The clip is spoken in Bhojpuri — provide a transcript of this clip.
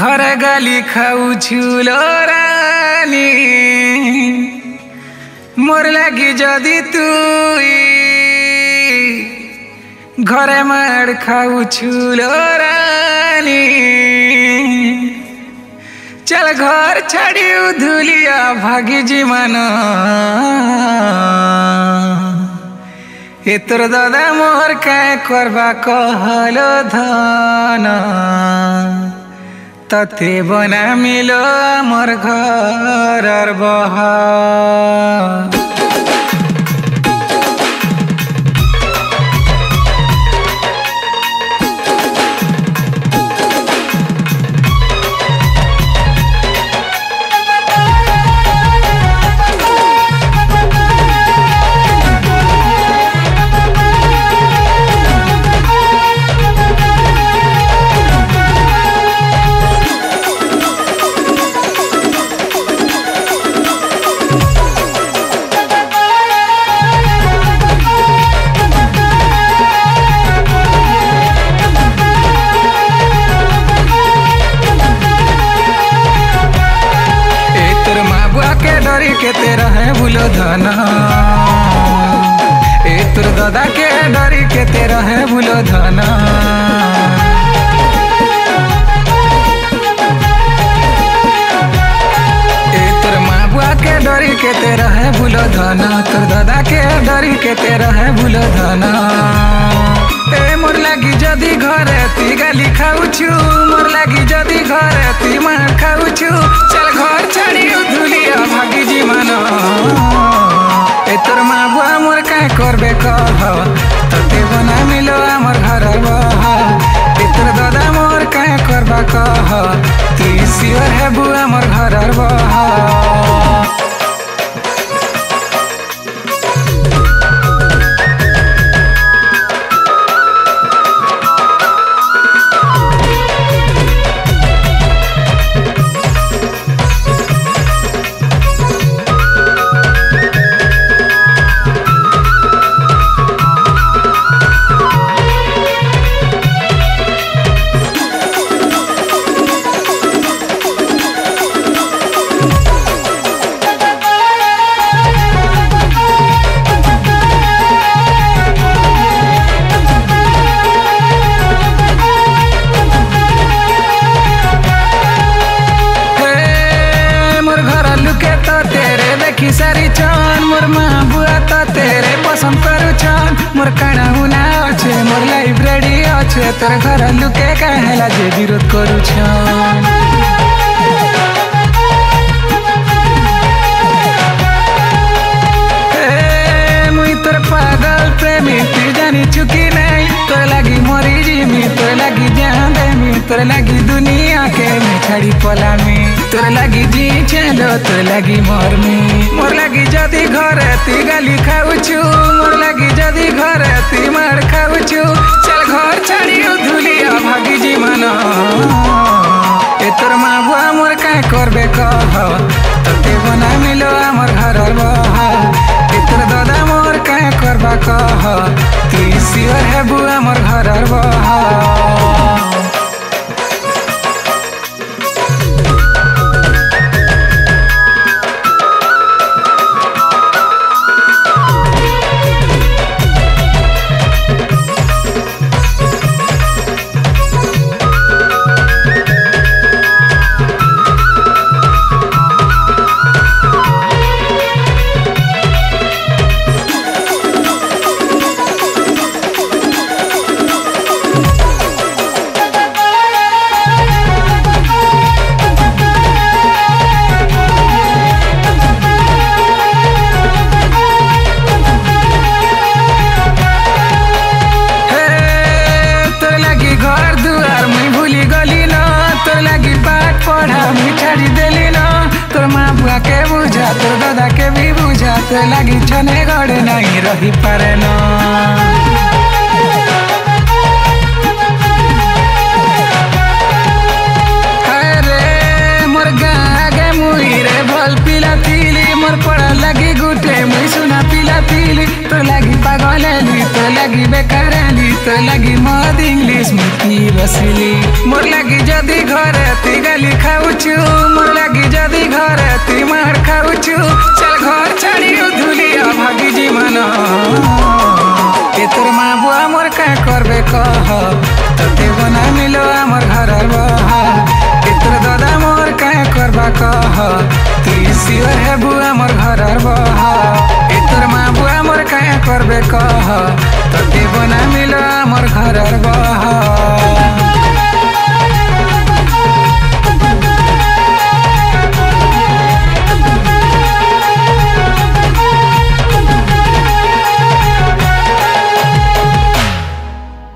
घर गाली खाऊछु रानी मोर लगी जदि तू घरे मार खाऊछु रानी चल घर छाड़ी धुलिया भागी जी माना ए तोर दादा मोर काय करबा कहलो धना तते बना मिलो मोर घर बहा के तेरा है भूलो धना ए तोर दादा के डरी के तेरा है भूलो धना ए तोर माँ बुआ के डरी के तेरा है भूलो धना तोर दादा के डरी के तेरा है भूलो धना ए मोर लगी जदि घरे ती गाली खाऊछु मोर लगी जदि घरे ती मार खाऊछु चल घर छाड़ी धुलिया भागी जी मानो ए तोर माँ बुआ मोर काय करबे कह तते बना मिलो आमर घर बहा ए तोर दादा मोर काय करबा कह ती सियर है बुआ मोर घर बहा सारी चान मोर माँ बुआ तो तेरे पसंद करू चान मोर काना हुना अच्छे मोर लाइब्रेरी अच्छे तोर घर लुके कहला जे विरोध करू चान मुई तोर पागल प्रेमी तू जानी चुकी नहीं तोर लगी मरी जीमी तोर लगी जान देमी तोर लगी दुनिया के मैं छाड़ी पलामी तोर लगी जी चलो तोर लगी मोर लगी जदि घरे ती गाली खाऊछु मोर लगी जदि घरे ती मार खाऊछु चल घर छाड़ी धुलिया भागी जी माना ए तोर माँ बुआ मोर काय करबे कह तते बना मिलो आमर घर बहा ए तोर दादा मोर काय करबा कह ती सियर है बुआ मोर घर बहा तोर दादा के भी बुझा तो लगी छने गड़े नहीं रही पारे ना अरे मोर गागे मुई रे भल पिला पीली मोर पड़ा लगी गुटे मुई सुना पिला पीली तो लगी पागल तो लगी बेकार तोर लगी मद इंग्लिश में पी बसली मोर लगी जदी घर ती गाली खाउछु मोर लगी जदी घर ती मार खाउछु चल घर छाड़ी धुलिया भागी जी मन ए तोर माँ बुआ मोर का करबे कह तते बना मिलो हमर घर बहा ए तोर दादा मोर का करबा कह तू सिवर है बुआ मोर घर बहा ए तोर माँ बुआ मोर का करबे कह तते बना मिलो हमर घर बहा।